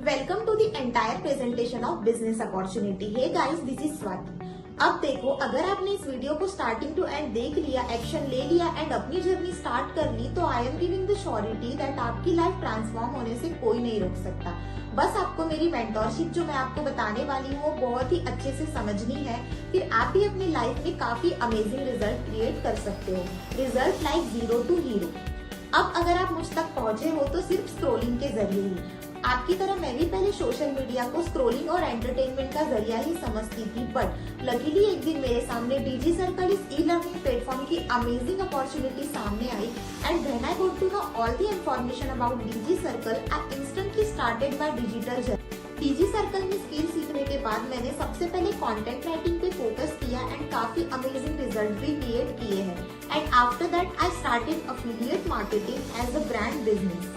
Welcome to the entire presentation of business opportunity. Hey guys, this is Swati. अब देखो, अगर आपने इस वीडियो को स्टार्टिंग टू एंड देख लिया, एक्शन ले लिया एंड अपनी जर्नी स्टार्ट कर ली, तो I am giving the surety that आपकी लाइफ ट्रांसफॉर्म होने से कोई नहीं रोक सकता। बस आपको मेरी मेंटोरशिप जो मैं आपको बताने वाली हूँ वो बहुत ही अच्छे से समझनी है, फिर आप भी अपनी लाइफ में काफी अमेजिंग रिजल्ट क्रिएट कर सकते हो। Result like zero to hero. अब अगर आप मुझ तक पहुंचे हो तो सिर्फ स्क्रोलिंग के जरिए ही। आपकी तरह मैं भी पहले सोशल मीडिया को स्क्रोलिंग और एंटरटेनमेंट का जरिया ही समझती थी, बट लकीली एक दिन मेरे सामने डीजी सर्कल इस ई लर्निंग प्लेटफॉर्म की अमेजिंग अपॉर्चुनिटी सामने आई and when I got to know all the information about Digi Circle, I instantly started my digital journey. Digi Circle में स्किल सीखने के बाद मैंने सबसे पहले कंटेंट राइटिंग पे फोकस किया एंड काफी अमेजिंग रिजल्ट भी क्रिएट किए हैं and after that I started affiliate marketing as a brand business.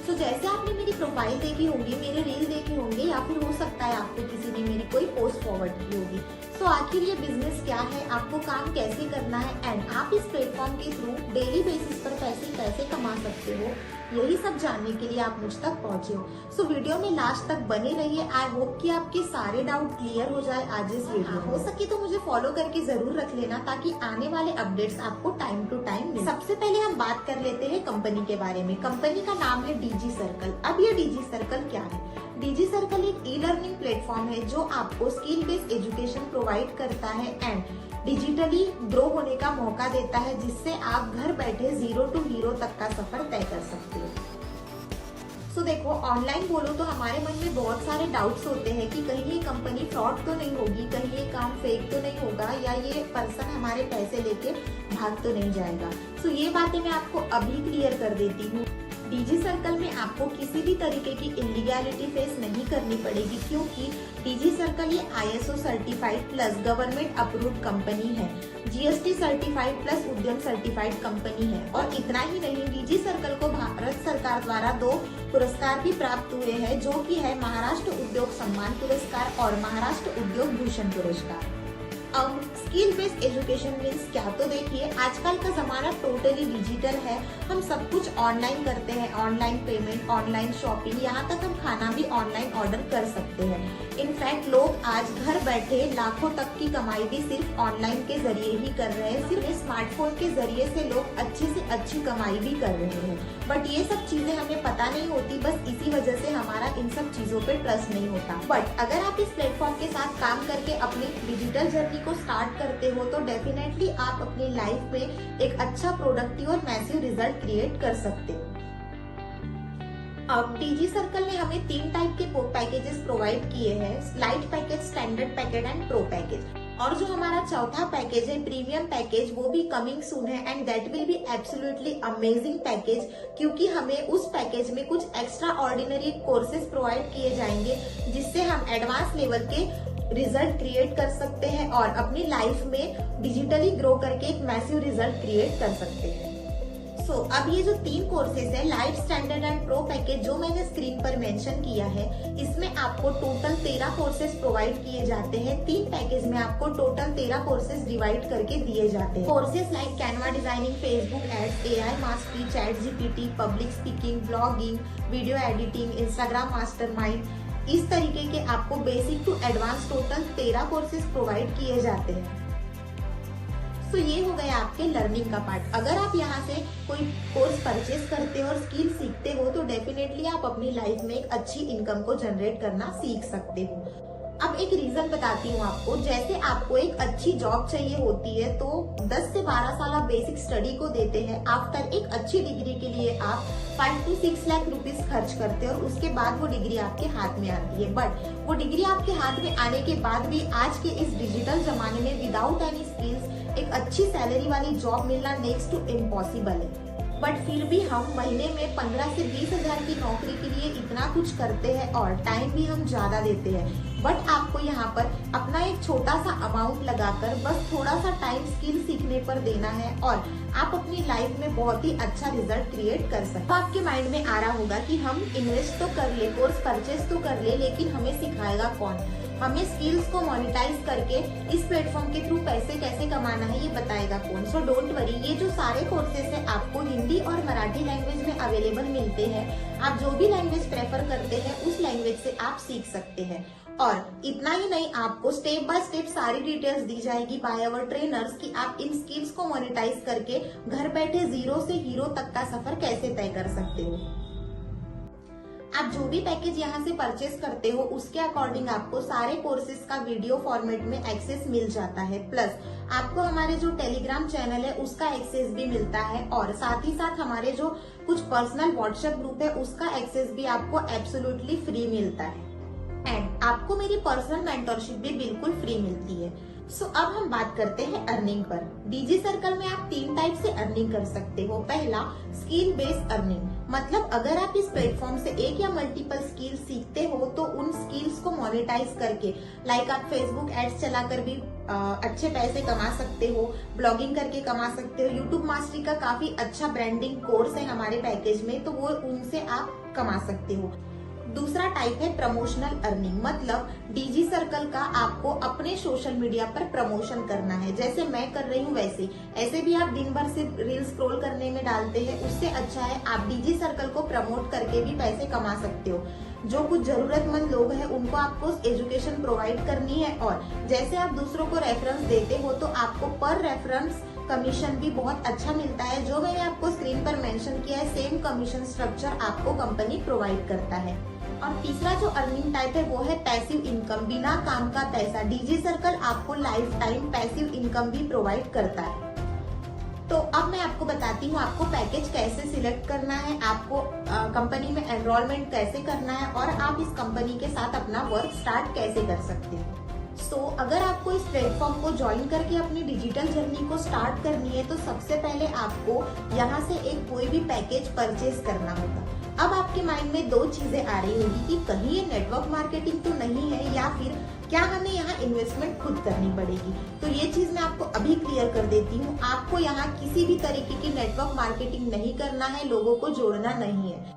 तो जैसे आपने मेरी प्रोफाइल देखी होगी, मेरे रील देखे होंगे या फिर हो सकता है आपको किसी ने मेरी कोई पोस्ट फॉरवर्ड की होगी। तो आखिर ये बिजनेस क्या है, आपको काम कैसे करना है एंड आप इस प्लेटफॉर्म के थ्रू डेली बेसिस पर पैसे कैसे कमा सकते हो, यही सब जानने के लिए आप मुझ तक पहुंचे हो। सो वीडियो में लास्ट तक बने रहिए। आई होप कि आपके सारे डाउट क्लियर हो जाए आज इस वीडियो में। हो सके तो मुझे फॉलो करके जरूर रख लेना ताकि आने वाले अपडेट्स आपको टाइम टू टाइम मिले। सबसे पहले हम बात कर लेते हैं कंपनी के बारे में। कंपनी का नाम है डीजी सर्कल। अब ये डीजी सर्कल क्या है? डीजी सर्कल एक ई लर्निंग प्लेटफॉर्म है जो आपको स्किल बेस्ड एजुकेशन प्रोवाइड करता है एंड डिजिटली ग्रो होने का मौका देता है, जिससे आप घर बैठे जीरो टू हीरो तक का सफर तय कर सकते हो। सो देखो, ऑनलाइन बोलो तो हमारे मन में बहुत सारे डाउट्स होते हैं कि कहीं ये कंपनी फ्रॉड तो नहीं होगी, कहीं ये काम फेक तो नहीं होगा, या ये पर्सन हमारे पैसे लेके भाग तो नहीं जाएगा। सो ये बातें मैं आपको अभी क्लियर कर देती हूँ। डीजी सर्कल में आपको किसी भी तरीके की इलीगैलिटी फेस नहीं करनी पड़ेगी, क्योंकि डीजी सर्कल ये ISO certified plus government approved company है, GST सर्टिफाइड प्लस उद्यम सर्टिफाइड कंपनी है। और इतना ही नहीं, डीजी सर्कल को भारत सरकार द्वारा 2 पुरस्कार भी प्राप्त हुए हैं, जो कि है महाराष्ट्र उद्योग सम्मान पुरस्कार और महाराष्ट्र उद्योग भूषण पुरस्कार। अब स्किल बेस्ड एजुकेशन मीन्स क्या, तो देखिए, आजकल का जमाना टोटली डिजिटल है। हम सब कुछ ऑनलाइन करते हैं, ऑनलाइन पेमेंट, ऑनलाइन शॉपिंग, यहाँ तक हम खाना भी ऑनलाइन ऑर्डर कर सकते हैं। इनफैक्ट लोग आज घर बैठे लाखों तक की कमाई भी सिर्फ ऑनलाइन के जरिए ही कर रहे हैं। सिर्फ स्मार्टफोन के जरिए से लोग अच्छी से अच्छी कमाई भी कर रहे हैं, बट ये सब चीजें हमें पता नहीं होती। बस इसी वजह से हमारा इन सब चीजों पे ट्रस्ट नहीं होता। बट अगर आप इस प्लेटफॉर्म के साथ काम करके अपनी डिजिटल जर्नी को स्टार्ट करते हो तो डेफिनेटली आप अपनी लाइफ में एक अच्छा प्रोडक्टिव और मैसिव रिजल्ट क्रिएट कर सकते हो। अब डीजी सर्कल ने हमें 3 टाइप के पैकेजेस प्रोवाइड किए हैं, light package, standard package and pro package. और जो हमारा चौथा पैकेज है, प्रीमियम पैकेज, वो भी कमिंग सून है and that will be absolutely amazing package, क्योंकि हमें उस पैकेज में कुछ एक्स्ट्रा ऑर्डिनरी कोर्सेज प्रोवाइड किए जाएंगे, जिससे हम एडवांस लेवल के रिजल्ट क्रिएट कर सकते हैं और अपनी लाइफ में डिजिटली ग्रो करके एक मैसिव रिजल्ट क्रिएट कर सकते हैं। अब ये जो 3 कोर्सेज है, light, standard and pro package, जो मैंने स्क्रीन पर मेंशन किया है, इसमें आपको टोटल 13 कोर्सेज प्रोवाइड किए जाते हैं। 3 पैकेज में आपको टोटल 13 कोर्सेज डिवाइड करके दिए जाते हैं। Courses like Canva designing, Facebook ads, AI mastery, chat GPT, public speaking, blogging, video editing, Instagram mastermind, इस तरीके के आपको basic to advance total 13 courses provide किए जाते हैं। तो ये हो गया आपके लर्निंग का पार्ट। अगर आप यहाँ से कोई कोर्स परचेज करते हो और स्किल सीखते हो तो डेफिनेटली आप अपनी लाइफ में एक अच्छी इनकम को जनरेट करना सीख सकते हो। अब एक रीजन बताती हूँ आपको। जैसे आपको एक अच्छी जॉब चाहिए होती है तो 10 से 12 साल आप बेसिक स्टडी को देते हैं। आफ्टर एक अच्छी डिग्री के लिए आप 5 to 6 लाख रुपीस खर्च करते हैं और उसके बाद वो डिग्री आपके हाथ में आती है। बट वो डिग्री आपके हाथ में आने के बाद भी आज के इस डिजिटल जमाने में विदाउट एनी स्किल्स एक अच्छी सैलरी वाली जॉब मिलना नेक्स्ट टू इम्पॉसिबल है। बट फिर भी हम महीने में 15 से 20 हजार की नौकरी के लिए इतना कुछ करते हैं और टाइम भी हम ज्यादा देते हैं। बट आपको यहाँ पर अपना एक छोटा सा अमाउंट लगाकर बस थोड़ा सा टाइम स्किल सीखने पर देना है और आप अपनी लाइफ में बहुत ही अच्छा रिजल्ट क्रिएट कर सकते हैं। तो आपके माइंड में आ रहा होगा कि हम इन्वेस्ट तो कर ले, कोर्स परचेज तो कर ले, लेकिन हमें सिखाएगा कौन, हमें स्किल्स को मोनेटाइज करके इस प्लेटफॉर्म के थ्रू पैसे कैसे कमाना है ये बताएगा कौन। सो डोंट वरी, ये जो सारे कोर्सेस है आपको हिंदी और मराठी लैंग्वेज में अवेलेबल मिलते हैं। आप जो भी लैंग्वेज प्रेफर करते हैं उस लैंग्वेज से आप सीख सकते हैं। और इतना ही नहीं, आपको स्टेप बाय स्टेप सारी डिटेल्स दी जाएगी बाय अवर ट्रेनर्स कि आप इन स्किल्स को मोनेटाइज करके घर बैठे जीरो से हीरो तक का सफर कैसे तय कर सकते हो। आप जो भी पैकेज यहाँ से परचेस करते हो उसके अकॉर्डिंग आपको सारे कोर्सेज का वीडियो फॉर्मेट में एक्सेस मिल जाता है। प्लस आपको हमारे जो टेलीग्राम चैनल है उसका एक्सेस भी मिलता है और साथ ही साथ हमारे जो कुछ पर्सनल व्हाट्सएप ग्रुप है उसका एक्सेस भी आपको एब्सोल्युटली फ्री मिलता है। एंड आपको मेरी पर्सनल मेंटरशिप भी बिल्कुल फ्री मिलती है। सो अब हम बात करते हैं अर्निंग पर। डीजी सर्कल में आप 3 टाइप से अर्निंग कर सकते हो। पहला, स्किल बेस्ड अर्निंग, मतलब अगर आप इस प्लेटफॉर्म से एक या मल्टीपल स्किल सीखते हो तो उन स्किल्स को मोनेटाइज करके, लाइक आप फेसबुक एड्स चलाकर भी अच्छे पैसे कमा सकते हो, ब्लॉगिंग करके कमा सकते हो। यूट्यूब मास्टरी का काफी अच्छा ब्रांडिंग कोर्स है हमारे पैकेज में, तो वो उनसे आप कमा सकते हो। दूसरा टाइप है प्रमोशनल अर्निंग, मतलब डीजी सर्कल का आपको अपने सोशल मीडिया पर प्रमोशन करना है। जैसे मैं कर रही हूँ वैसे, ऐसे भी आप दिन भर सिर्फ रील स्क्रॉल करने में डालते हैं, उससे अच्छा है आप डीजी सर्कल को प्रमोट करके भी पैसे कमा सकते हो। जो कुछ जरूरतमंद लोग हैं उनको आपको एजुकेशन प्रोवाइड करनी है और जैसे आप दूसरों को रेफरेंस देते हो तो आपको पर रेफरेंस कमीशन भी बहुत अच्छा मिलता है। जो मैंने आपको स्क्रीन पर मेंशन किया है, सेम कमीशन स्ट्रक्चर आपको कंपनी प्रोवाइड करता है। और तीसरा जो अर्निंग टाइप है वो है पैसिव इनकम, बिना काम का पैसा। डीजी सर्कल आपको लाइफ टाइम पैसिव इनकम भी प्रोवाइड करता है। तो अब मैं आपको बताती हूँ आपको पैकेज कैसे सिलेक्ट करना है, आपको कंपनी में एनरोलमेंट कैसे करना है और आप इस कंपनी के साथ अपना वर्क स्टार्ट कैसे कर सकते हैं। अगर आपको इस प्लेटफॉर्म को ज्वाइन करके अपनी डिजिटल जर्नी को स्टार्ट करनी है तो सबसे पहले आपको यहाँ से एक कोई भी पैकेज परचेज करना होगा। अब आपके माइंड में 2 चीजें आ रही होगी कि कहीं ये नेटवर्क मार्केटिंग तो नहीं है या फिर क्या हमें यहाँ इन्वेस्टमेंट खुद करनी पड़ेगी। तो ये चीज मैं आपको अभी क्लियर कर देती हूँ, आपको यहाँ किसी भी तरीके की नेटवर्क मार्केटिंग नहीं करना है, लोगों को जोड़ना नहीं है।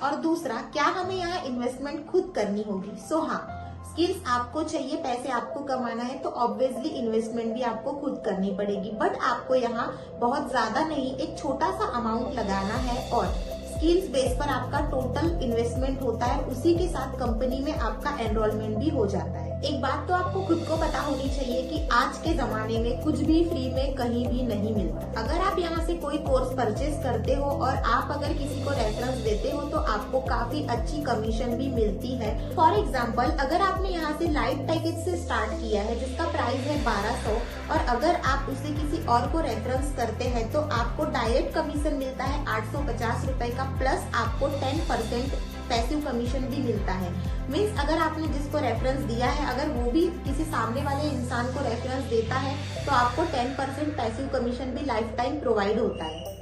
और दूसरा, क्या हमें यहाँ इन्वेस्टमेंट खुद करनी होगी। हाँ, स्किल्स आपको चाहिए, पैसे आपको कमाना है तो ऑब्वियसली इन्वेस्टमेंट भी आपको खुद करनी पड़ेगी। बट आपको यहाँ बहुत ज्यादा नहीं, एक छोटा सा अमाउंट लगाना है और स्किल्स बेस पर आपका टोटल इन्वेस्टमेंट होता है, उसी के साथ कंपनी में आपका एनरोलमेंट भी हो जाता है। एक बात तो आपको खुद को पता होनी चाहिए कि आज के जमाने में कुछ भी फ्री में कहीं भी नहीं मिलता। अगर आप यहाँ से कोई कोर्स परचेज करते हो और आप अगर किसी को रेफरेंस देते हो तो आपको काफी अच्छी कमीशन भी मिलती है। फॉर एग्जाम्पल, अगर आपने यहाँ से लाइट पैकेज से स्टार्ट किया है जिसका प्राइस है 1200 और अगर आप उसे किसी और को रेफरेंस करते हैं तो आपको डायरेक्ट कमीशन मिलता है 850 रुपए का, प्लस आपको 10% पैसिव कमीशन भी मिलता है। मीन्स अगर आपने जिसको रेफरेंस दिया है अगर वो भी किसी सामने वाले इंसान को रेफरेंस देता है तो आपको 10% पैसिव कमीशन भी लाइफ टाइम प्रोवाइड होता है।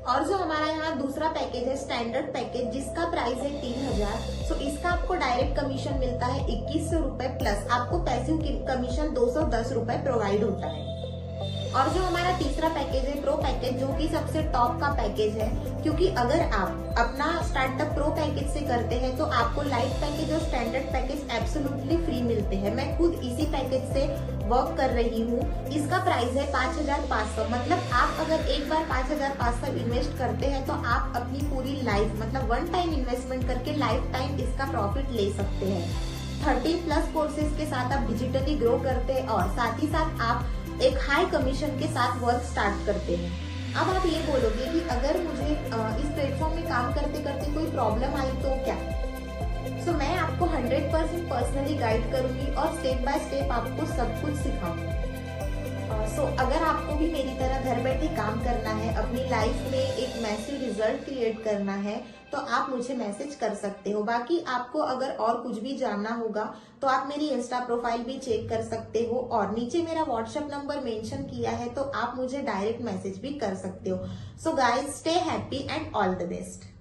और जो हमारा यहाँ दूसरा पैकेज है स्टैंडर्ड पैकेज, जिसका प्राइस है 3000, इसका आपको डायरेक्ट कमीशन मिलता है 2100 रुपए, प्लस आपको पैसिव कमीशन 210 रुपए प्रोवाइड होता है। और जो हमारा तीसरा पैकेज है प्रो पैकेज, जो कि सबसे टॉप का पैकेज है, क्योंकि अगर आप अपना स्टार्टअप प्रो पैकेज से करते हैं तो आपको लाइट पैकेज और स्टैंडर्ड पैकेज एब्सोल्युटली फ्री मिलते हैं। मैं खुद इसी पैकेज से वर्क कर रही हूँ। इसका प्राइस है 5500, मतलब आप अगर एक बार 5500 इन्वेस्ट करते हैं तो आप अपनी पूरी लाइफ, मतलब वन टाइम इन्वेस्टमेंट करके लाइफ टाइम इसका प्रॉफिट ले सकते हैं। 30+ कोर्सेज के साथ आप डिजिटली ग्रो करते हैं और साथ ही साथ आप एक हाई कमीशन के साथ वर्क स्टार्ट करते हैं। अब आप ये बोलोगे कि अगर मुझे इस प्लेटफॉर्म में काम करते करते कोई प्रॉब्लम आई तो क्या? मैं आपको 100% पर्सनली गाइड करूंगी और स्टेप बाय स्टेप आपको सब कुछ सिखाऊंगी। अगर आपको भी मेरी तरह घर बैठे काम करना है, अपनी लाइफ में एक मैसिव रिजल्ट क्रिएट करना है, तो आप मुझे मैसेज कर सकते हो। बाकी आपको अगर और कुछ भी जानना होगा तो आप मेरी इंस्टा प्रोफाइल भी चेक कर सकते हो और नीचे मेरा व्हाट्सएप नंबर मेंशन किया है तो आप मुझे डायरेक्ट मैसेज भी कर सकते हो। Guys, stay happy and all the best.